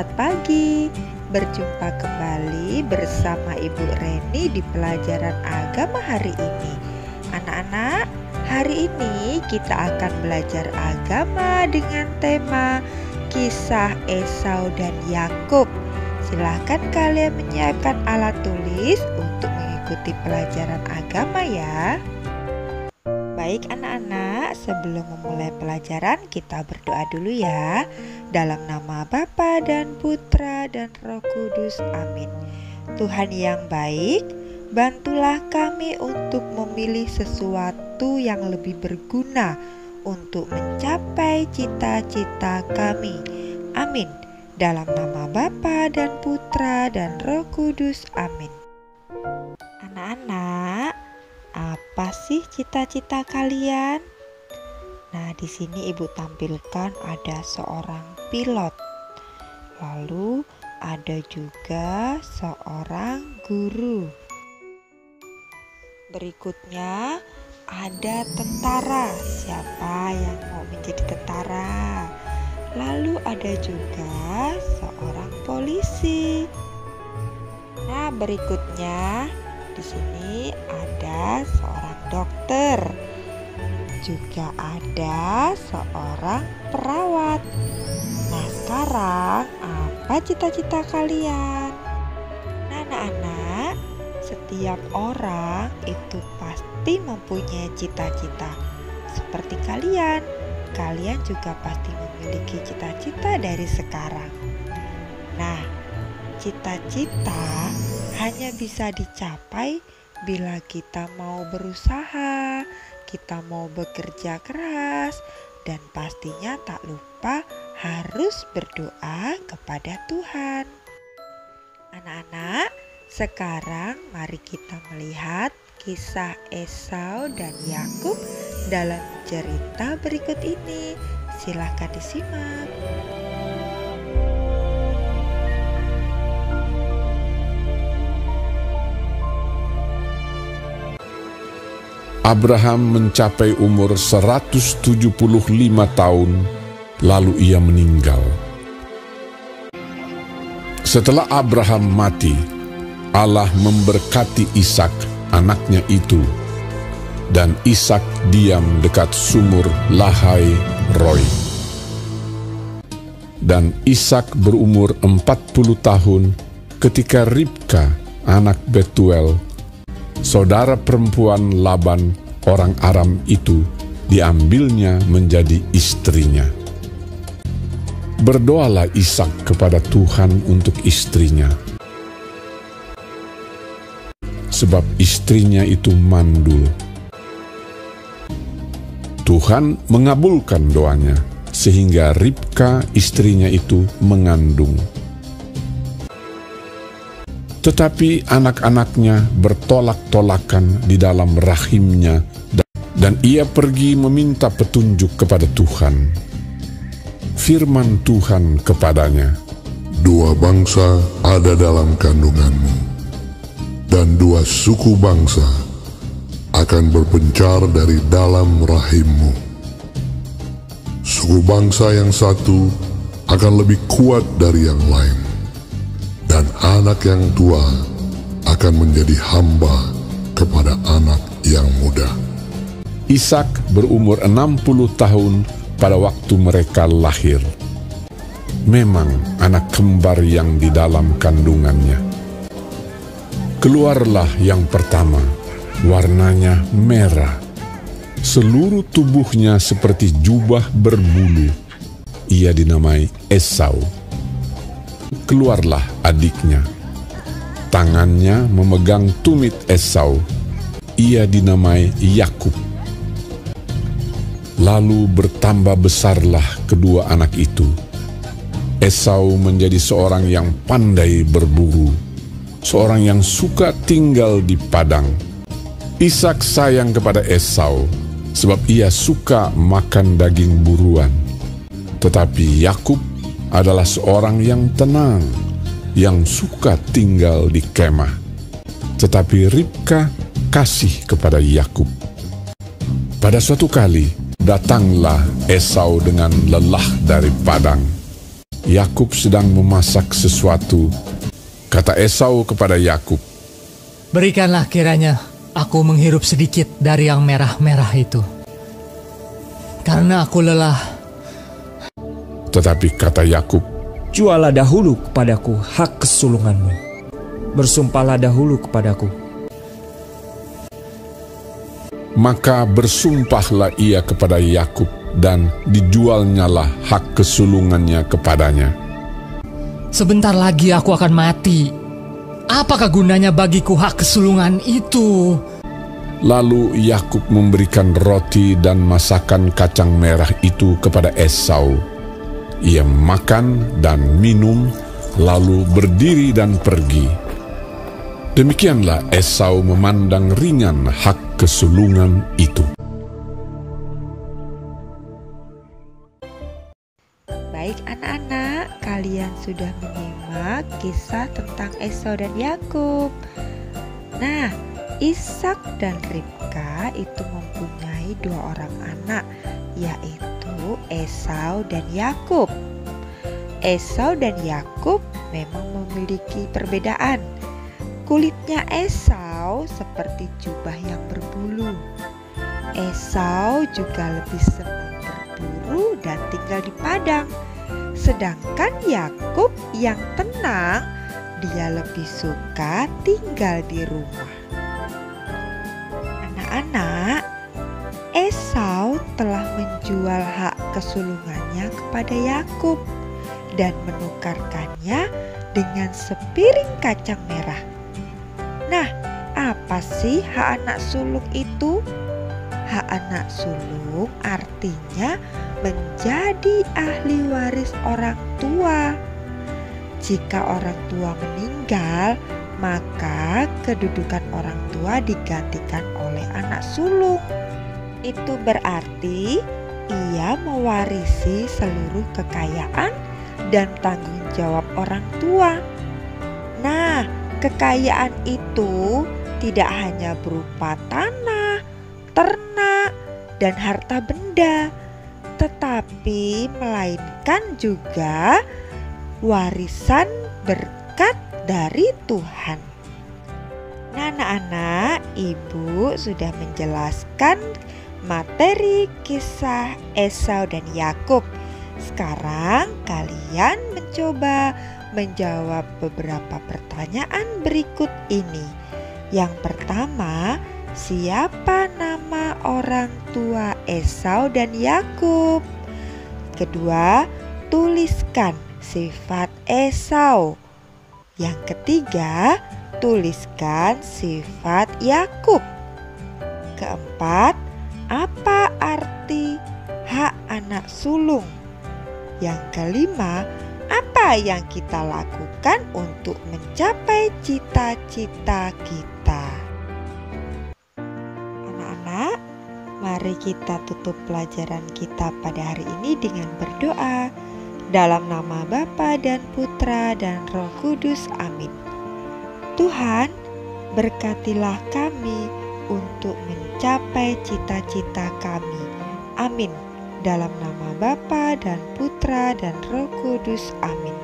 Selamat pagi, berjumpa kembali bersama Ibu Reni di pelajaran agama hari ini. Anak-anak, hari ini kita akan belajar agama dengan tema kisah Esau dan Yakub. Silahkan kalian menyiapkan alat tulis untuk mengikuti pelajaran agama ya. Baik anak-anak, sebelum memulai pelajaran kita berdoa dulu ya. Dalam nama Bapa dan Putra dan Roh Kudus, amin. Tuhan yang baik, bantulah kami untuk memilih sesuatu yang lebih berguna untuk mencapai cita-cita kami. Amin. Dalam nama Bapa dan Putra dan Roh Kudus, amin. Anak-anak, apa sih cita-cita kalian? Nah, di sini Ibu tampilkan ada seorang pilot. Lalu ada juga seorang guru. Berikutnya ada tentara. Siapa yang mau menjadi tentara? Lalu ada juga seorang polisi. Nah, berikutnya di sini ada seorang dokter, juga ada seorang perawat. Nah, sekarang apa cita-cita kalian? Nah, anak-anak, setiap orang itu pasti mempunyai cita-cita. Seperti kalian juga pasti memiliki cita-cita dari sekarang. Nah, cita-cita hanya bisa dicapai bila kita mau berusaha, kita mau bekerja keras, dan pastinya tak lupa harus berdoa kepada Tuhan. Anak-anak, sekarang mari kita melihat kisah Esau dan Yakub dalam cerita berikut ini. Silahkan disimak. Abraham mencapai umur 175 tahun, lalu ia meninggal. Setelah Abraham mati, Allah memberkati Ishak, anaknya itu, dan Ishak diam dekat sumur Lahai Roi. Dan Ishak berumur 40 tahun ketika Ribka, anak Betuel, saudara perempuan Laban orang Aram itu, diambilnya menjadi istrinya. Berdoalah Ishak kepada Tuhan untuk istrinya, sebab istrinya itu mandul. Tuhan mengabulkan doanya, sehingga Ribka istrinya itu mengandung. Tetapi anak-anaknya bertolak-tolakan di dalam rahimnya, dan ia pergi meminta petunjuk kepada Tuhan. Firman Tuhan kepadanya, "Dua bangsa ada dalam kandunganmu, dan dua suku bangsa akan berpencar dari dalam rahimmu. Suku bangsa yang satu akan lebih kuat dari yang lain, dan anak yang tua akan menjadi hamba kepada anak yang muda." Ishak berumur 60 tahun pada waktu mereka lahir. Memang anak kembar yang di dalam kandungannya. Keluarlah yang pertama, warnanya merah. Seluruh tubuhnya seperti jubah berbulu. Ia dinamai Esau. Keluarlah adiknya. Tangannya memegang tumit Esau. Ia dinamai Yakub. Lalu bertambah besarlah kedua anak itu. Esau menjadi seorang yang pandai berburu, seorang yang suka tinggal di padang. Ishak sayang kepada Esau, sebab ia suka makan daging buruan. Tetapi Yakub adalah seorang yang tenang, yang suka tinggal di kemah. Tetapi Ribka kasih kepada Yakub. Pada suatu kali, datanglah Esau dengan lelah dari padang. Yakub sedang memasak sesuatu. Kata Esau kepada Yakub, "Berikanlah kiranya aku menghirup sedikit dari yang merah-merah itu, karena aku lelah." Tetapi kata Yakub, Jualah dahulu kepadaku hak kesulunganmu. Bersumpahlah dahulu kepadaku. maka bersumpahlah ia kepada Yakub dan dijualnyalah hak kesulungannya kepadanya. "Sebentar lagi aku akan mati. Apakah gunanya bagiku hak kesulungan itu?" Lalu Yakub memberikan roti dan masakan kacang merah itu kepada Esau. Ia makan dan minum, lalu berdiri dan pergi. Demikianlah Esau memandang ringan hak kesulungan itu. Baik anak-anak, kalian sudah menyimak kisah tentang Esau dan Yakub. Nah, Ishak dan Ribka itu mempunyai dua orang anak, yaitu Esau dan Yakub. Esau dan Yakub memang memiliki perbedaan. Kulitnya Esau seperti jubah yang berbulu. Esau juga lebih senang berburu dan tinggal di padang. Sedangkan Yakub yang tenang, dia lebih suka tinggal di rumah. Anak-anak, Esau telah menjual hak kesulungannya kepada Yakub dan menukarkannya dengan sepiring kacang merah. Nah, apa sih hak anak sulung itu? Hak anak sulung artinya menjadi ahli waris orang tua. Jika orang tua meninggal, maka kedudukan orang tua digantikan oleh anak sulung. Itu berarti ia mewarisi seluruh kekayaan dan tanggung jawab orang tua. Nah, kekayaan itu tidak hanya berupa tanah, ternak, dan harta benda, tetapi melainkan juga warisan berkat dari Tuhan. Nah, anak-anak, Ibu sudah menjelaskan materi kisah Esau dan Yakub. Sekarang kalian mencoba menjawab beberapa pertanyaan berikut ini. Yang pertama, siapa nama orang tua Esau dan Yakub? Kedua, tuliskan sifat Esau. Yang ketiga, tuliskan sifat Yakub. Keempat, apa arti hak anak sulung? Yang kelima, apa yang kita lakukan untuk mencapai cita-cita kita? Anak-anak, mari kita tutup pelajaran kita pada hari ini dengan berdoa. Dalam nama Bapa dan Putra dan Roh Kudus, amin. Tuhan, berkatilah kami untuk mencapai cita-cita kami. Amin. Dalam nama Bapa dan Putra dan Roh Kudus, amin.